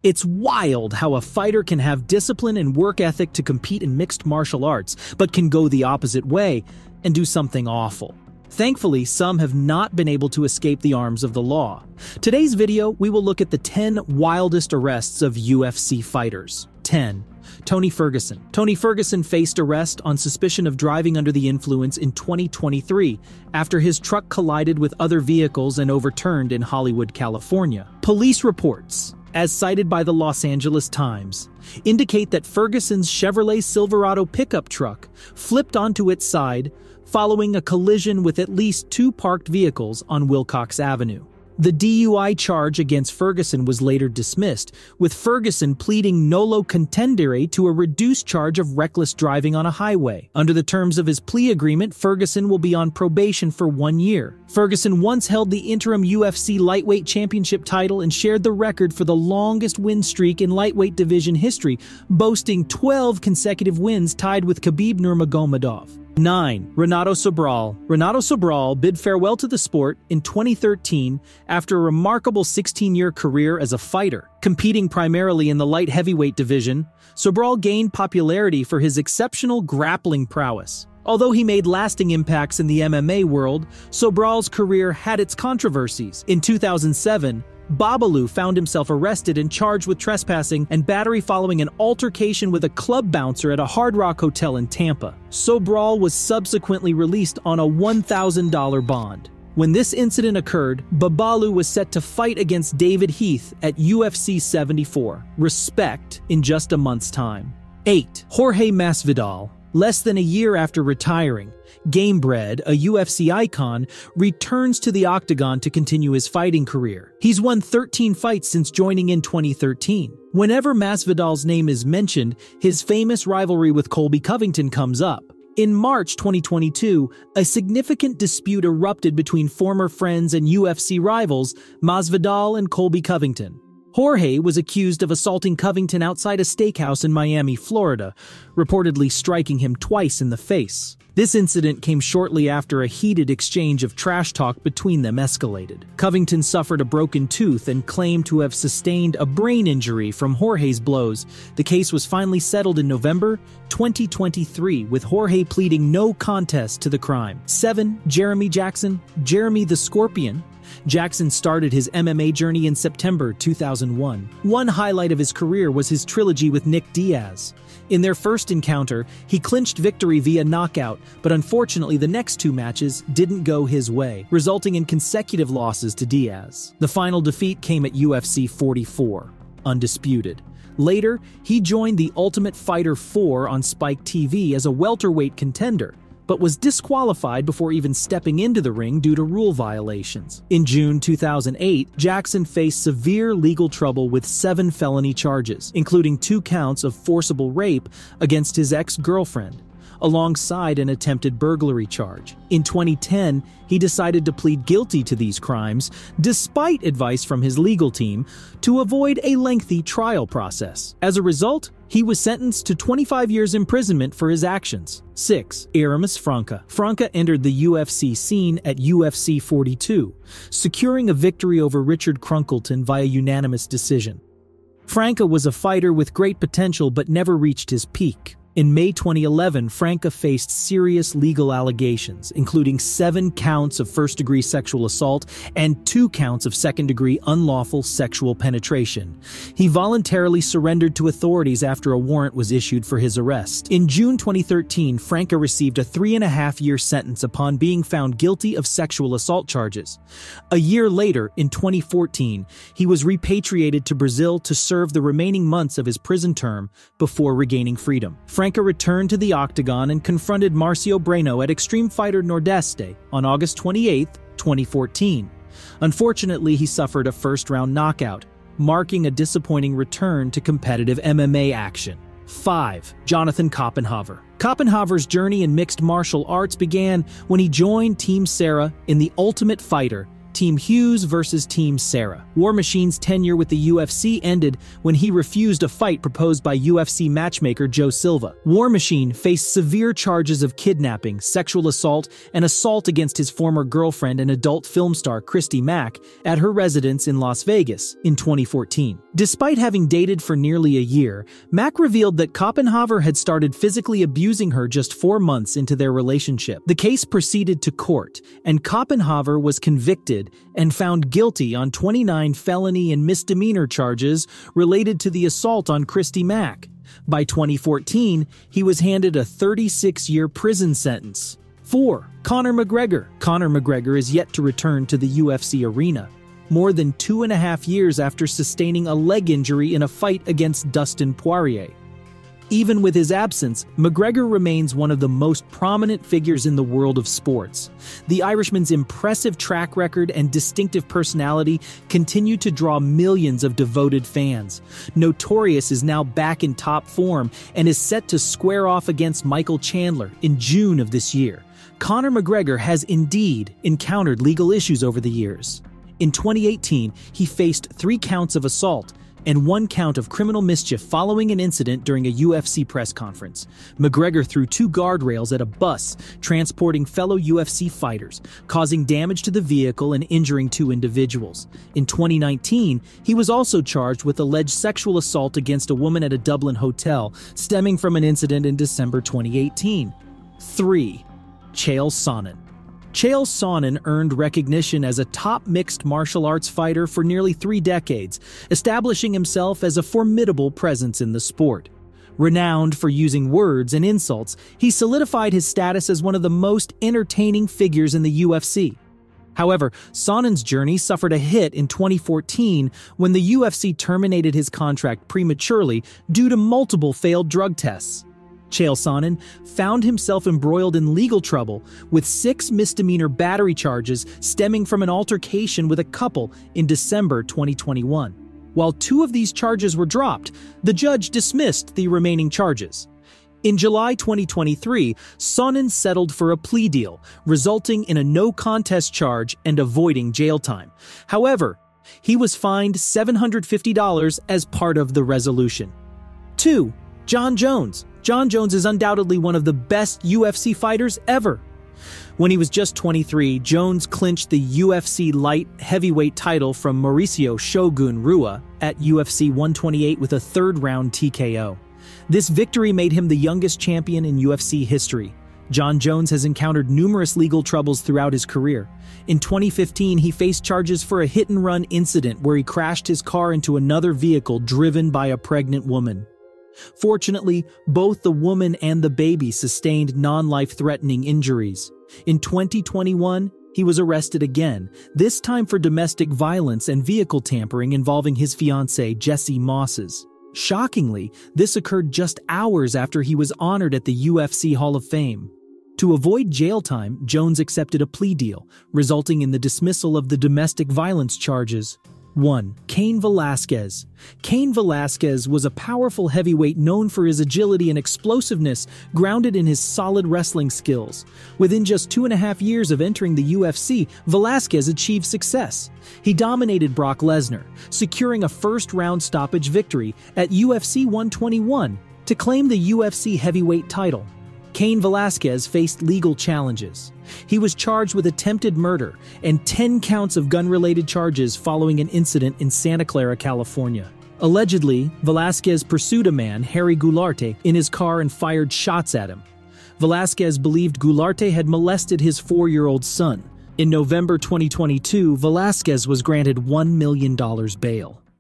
It's wild how a fighter can have discipline and work ethic to compete in mixed martial arts, but can go the opposite way and do something awful. Thankfully, some have not been able to escape the arms of the law. Today's video, we will look at the 10 wildest arrests of UFC fighters. 10. Tony Ferguson. Tony Ferguson faced arrest on suspicion of driving under the influence in 2023 after his truck collided with other vehicles and overturned in Hollywood, California. Police reports, as cited by the Los Angeles Times, indicate that Ferguson's Chevrolet Silverado pickup truck flipped onto its side following a collision with at least 2 parked vehicles on Wilcox Avenue. The DUI charge against Ferguson was later dismissed, with Ferguson pleading nolo contendere to a reduced charge of reckless driving on a highway. Under the terms of his plea agreement, Ferguson will be on probation for 1 year. Ferguson once held the interim UFC lightweight championship title and shared the record for the longest win streak in lightweight division history, boasting 12 consecutive wins tied with Khabib Nurmagomedov. 9. Renato Sobral. Renato Sobral bid farewell to the sport in 2013 after a remarkable 16-year career as a fighter. Competing primarily in the light heavyweight division, Sobral gained popularity for his exceptional grappling prowess. Although he made lasting impacts in the MMA world, Sobral's career had its controversies. In 2007, Babalu found himself arrested and charged with trespassing and battery following an altercation with a club bouncer at a Hard Rock hotel in Tampa. Sobral was subsequently released on a $1,000 bond. When this incident occurred, Babalu was set to fight against David Heath at UFC 74. Respect in just a month's time. 8. Jorge Masvidal. Less than a year after retiring, Gamebred, a UFC icon, returns to the octagon to continue his fighting career. He's won 13 fights since joining in 2013. Whenever Masvidal's name is mentioned, his famous rivalry with Colby Covington comes up. In March 2022, a significant dispute erupted between former friends and UFC rivals, Masvidal and Colby Covington. Jorge was accused of assaulting Covington outside a steakhouse in Miami, Florida, reportedly striking him twice in the face. This incident came shortly after a heated exchange of trash talk between them escalated. Covington suffered a broken tooth and claimed to have sustained a brain injury from Jorge's blows. The case was finally settled in November 2023, with Jorge pleading no contest to the crime. 7. Jeremy Jackson. Jeremy the Scorpion. Jackson started his MMA journey in September 2001. One highlight of his career was his trilogy with Nick Diaz. In their first encounter, he clinched victory via knockout, but unfortunately the next 2 matches didn't go his way, resulting in consecutive losses to Diaz. The final defeat came at UFC 44, undisputed. Later, he joined the Ultimate Fighter 4 on Spike TV as a welterweight contender, but was disqualified before even stepping into the ring due to rule violations. In June 2008, Jackson faced severe legal trouble with 7 felony charges, including 2 counts of forcible rape against his ex-girlfriend, alongside an attempted burglary charge. In 2010, he decided to plead guilty to these crimes, despite advice from his legal team, to avoid a lengthy trial process. As a result, he was sentenced to 25 years imprisonment for his actions. 6. Aramis Franco. Franco entered the UFC scene at UFC 42, securing a victory over Richard Crunkleton via unanimous decision. Franco was a fighter with great potential but never reached his peak. In May 2011, Franco faced serious legal allegations, including 7 counts of first-degree sexual assault and 2 counts of second-degree unlawful sexual penetration. He voluntarily surrendered to authorities after a warrant was issued for his arrest. In June 2013, Franco received a 3.5-year sentence upon being found guilty of sexual assault charges. A year later, in 2014, he was repatriated to Brazil to serve the remaining months of his prison term before regaining freedom. Franco returned to the octagon and confronted Marcio Breno at Extreme Fighter Nordeste on August 28, 2014. Unfortunately, he suffered a first-round knockout, marking a disappointing return to competitive MMA action. 5. Jonathan Copenhaver. Copenhaver's journey in mixed martial arts began when he joined Team Sarah in The Ultimate Fighter Team Hughes versus Team Sarah. War Machine's tenure with the UFC ended when he refused a fight proposed by UFC matchmaker Joe Silva. War Machine faced severe charges of kidnapping, sexual assault, and assault against his former girlfriend and adult film star Christy Mack at her residence in Las Vegas in 2014. Despite having dated for nearly a year, Mack revealed that Copenhaver had started physically abusing her just 4 months into their relationship. The case proceeded to court, and Copenhaver was convicted and found guilty on 29 felony and misdemeanor charges related to the assault on Christy Mack. By 2014, he was handed a 36-year prison sentence. 4. Conor McGregor. Conor McGregor is yet to return to the UFC arena, more than 2.5 years after sustaining a leg injury in a fight against Dustin Poirier. Even with his absence, McGregor remains one of the most prominent figures in the world of sports. The Irishman's impressive track record and distinctive personality continue to draw millions of devoted fans. Notorious is now back in top form and is set to square off against Michael Chandler in June of this year. Conor McGregor has indeed encountered legal issues over the years. In 2018, he faced 3 counts of assault and 1 count of criminal mischief following an incident during a UFC press conference. McGregor threw 2 guardrails at a bus transporting fellow UFC fighters, causing damage to the vehicle and injuring 2 individuals. In 2019, he was also charged with alleged sexual assault against a woman at a Dublin hotel, stemming from an incident in December 2018. 3. Chael Sonnen. Chael Sonnen earned recognition as a top mixed martial arts fighter for nearly 3 decades, establishing himself as a formidable presence in the sport. Renowned for using words and insults, he solidified his status as one of the most entertaining figures in the UFC. However, Sonnen's journey suffered a hit in 2014 when the UFC terminated his contract prematurely due to multiple failed drug tests. Chael Sonnen found himself embroiled in legal trouble with 6 misdemeanor battery charges stemming from an altercation with a couple in December 2021. While 2 of these charges were dropped, the judge dismissed the remaining charges. In July 2023, Sonnen settled for a plea deal, resulting in a no-contest charge and avoiding jail time. However, he was fined $750 as part of the resolution. 2. Jon Jones. Jon Jones is undoubtedly one of the best UFC fighters ever. When he was just 23, Jones clinched the UFC light heavyweight title from Mauricio Shogun Rua at UFC 128 with a 3rd-round TKO. This victory made him the youngest champion in UFC history. Jon Jones has encountered numerous legal troubles throughout his career. In 2015, he faced charges for a hit-and-run incident where he crashed his car into another vehicle driven by a pregnant woman. Fortunately, both the woman and the baby sustained non-life-threatening injuries. In 2021, he was arrested again, this time for domestic violence and vehicle tampering involving his fiancée, Jessie Mosses. Shockingly, this occurred just hours after he was honored at the UFC Hall of Fame. To avoid jail time, Jones accepted a plea deal, resulting in the dismissal of the domestic violence charges. 1. Cain Velasquez. Cain Velasquez was a powerful heavyweight known for his agility and explosiveness, grounded in his solid wrestling skills. Within just 2.5 years of entering the UFC, Velasquez achieved success. He dominated Brock Lesnar, securing a first-round stoppage victory at UFC 121 to claim the UFC heavyweight title. Cain Velasquez faced legal challenges. He was charged with attempted murder and 10 counts of gun-related charges following an incident in Santa Clara, California. Allegedly, Velasquez pursued a man, Harry Goularte, in his car and fired shots at him. Velasquez believed Goularte had molested his 4-year-old son. In November 2022, Velasquez was granted $1 million bail.